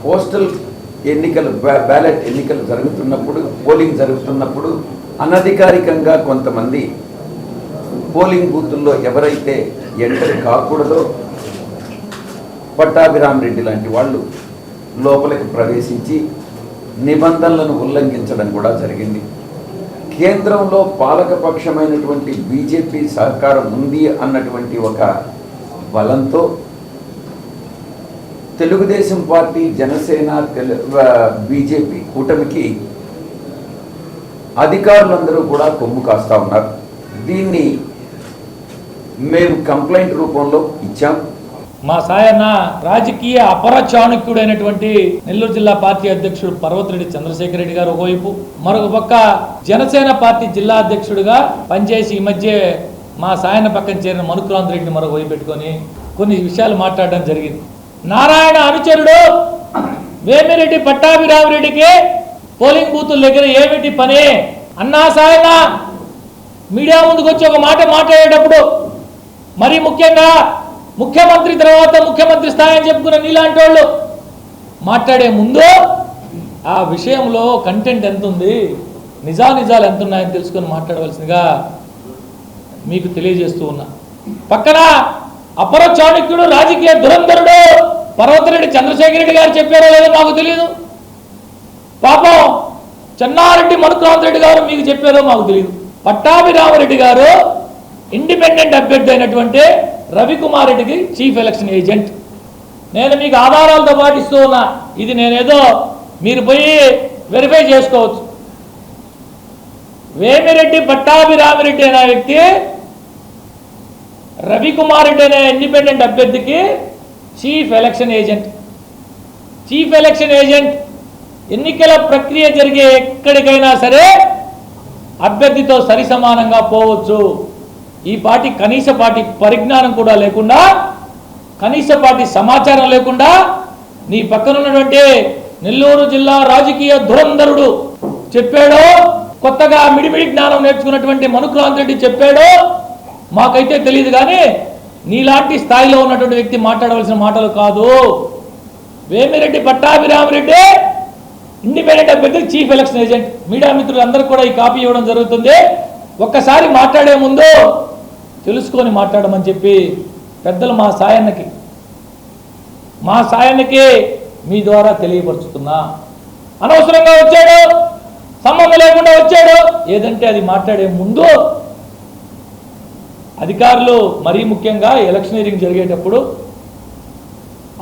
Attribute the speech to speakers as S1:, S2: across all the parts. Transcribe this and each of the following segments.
S1: Postal ఎన్నికలు ballot ఎన్నికలు జరుగుతున్నప్పుడు పోలింగ్ జరుగుతున్నప్పుడు అనధికారికంగా కొంతమంది పోలింగ్ బూతుల్లో ఎవరైతే ఎంటర్ కాకూడదో పట్టాభిరామరెడ్డి లాంటి వాళ్ళు లోపలికి ప్రవేశించి నిబంధనలను ఉల్లంఘించడం కూడా జరిగింది. కేంద్రంలో పాలకపక్షమైనటువంటి బీజేపీ సహకారం ఉంది అన్నటువంటి ఒక బలంతో తెలుగుదేశం పార్టీ, జనసేన, బీజేపీ కూటమికి అధికారులందరూ కూడా కొమ్ము కాస్తా ఉన్నారు. దీన్ని మేము కంప్లైంట్ రూపంలో ఇచ్చాం.
S2: మా సాయన్న రాజకీయ అపరచాణక్యుడైనటువంటి నెల్లూరు జిల్లా పార్టీ అధ్యక్షుడు పర్వతిరెడ్డి చంద్రశేఖర్ రెడ్డి గారు ఒకవైపు, మరొక పక్క జనసేన పార్టీ జిల్లా అధ్యక్షుడిగా పనిచేసి ఈ మధ్య మా సాయన్న పక్కన చేరిన మనుక్రాంత్ రెడ్డిని మరొక వైపు పెట్టుకొని కొన్ని విషయాలు మాట్లాడడం జరిగింది. నారాయణ అనుచరుడు వేమిరెడ్డి పట్టాభిరామరెడ్డికి పోలింగ్ బూతుల దగ్గర ఏమిటి పని అన్నా సాయన్న మీడియా ముందుకు వచ్చి ఒక మాట మాట్లాడేటప్పుడు, మరీ ముఖ్యంగా ముఖ్యమంత్రి తర్వాత ముఖ్యమంత్రి స్థాయి అని చెప్పుకున్న నీలాంటి వాళ్ళు మాట్లాడే ముందు ఆ విషయంలో కంటెంట్ ఎంత ఉంది, నిజాలు ఎంత ఉన్నాయని తెలుసుకొని మాట్లాడవలసిందిగా మీకు తెలియజేస్తూ ఉన్నా. పక్కన అపర చాణక్యుడు, రాజకీయ దురంధరుడు పర్వతిరెడ్డి చంద్రశేఖర్ రెడ్డి గారు చెప్పారో లేదో మాకు తెలియదు. పాపం చెన్నారెడ్డి మనుక్రాంత్ రెడ్డి గారు మీకు చెప్పారో మాకు తెలియదు. పట్టాభిరామరెడ్డి గారు ఇండిపెండెంట్ అభ్యర్థి అయినటువంటి రవికుమార్ రెడ్డికి చీఫ్ ఎలక్షన్ ఏజెంట్. నేను మీకు ఆధారాలతో పాటిస్తూ ఉన్నా. ఇది నేనేదో మీరు పోయి వెరిఫై చేసుకోవచ్చు. వేమిరెడ్డి పట్టాభిరామరెడ్డి అనే వ్యక్తి రవికుమార్ రెడ్డి అనే ఇండిపెండెంట్ అభ్యర్థికి chief election agent. Chief election agent ఎన్నికల ప్రక్రియ జరిగే ఎక్కడికైనా సరే అభ్యర్థితో సరి సమానంగా పోవచ్చు. ఈ పార్టీ కనీసపాటి పరిజ్ఞానం కూడా లేకుండా, కనీసపాటి సమాచారం లేకుండా నీ పక్కన ఉన్నటువంటి నెల్లూరు జిల్లా రాజకీయ ధురంధరుడు చెప్పాడో, కొత్తగా మిడిమిడి జ్ఞానం నేర్చుకున్నటువంటి మనుక్రాంత్ రెడ్డి చెప్పాడో మాకైతే తెలియదు. కానీ నీలాంటి స్థాయిలో ఉన్నటువంటి వ్యక్తి మాట్లాడవలసిన మాటలు కాదు. వేమిరెడ్డి పట్టాభిరామరెడ్డి ఇండిపెండెంట్ అభ్యర్థి చీఫ్ ఎలక్షన్ ఏజెంట్. మీడియా మిత్రులు అందరికీ కూడా ఈ కాపీ ఇవ్వడం జరుగుతుంది. ఒక్కసారి మాట్లాడే ముందు తెలుసుకొని మాట్లాడమని చెప్పి పెద్దలు మా సాయన్నకి మీ ద్వారా తెలియపరుచుతున్నా. అనవసరంగా వచ్చాడు, సంబంధం లేకుండా వచ్చాడు, ఏదంటే అది మాట్లాడే ముందు అధికారులు, మరీ ముఖ్యంగా ఎలక్షనీరింగ్ జరిగేటప్పుడు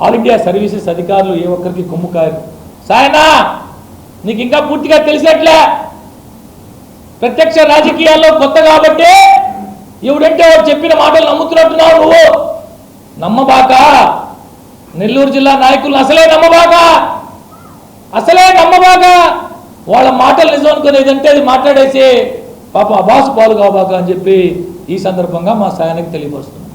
S2: ఆల్ ఇండియా సర్వీసెస్ అధికారులు ఏ ఒక్కరికి కొమ్ము కాయరు. సాయనా నీకు ఇంకా పూర్తిగా తెలిసినట్లే, ప్రత్యక్ష రాజకీయాల్లో కొత్త కాబట్టి ఎవడంటే చెప్పిన మాటలు నమ్ముతున్నట్టున్నావు. నువ్వు నమ్మబాక, నెల్లూరు జిల్లా నాయకులను అసలే నమ్మబాక. వాళ్ళ మాటలు నిజం అనుకుని ఏదంటే అది మాట్లాడేసి పాప అబాసు పాలు కాబాక అని చెప్పి ఈ సందర్భంగా మా సాయానికి తెలియపరుస్తున్నాం.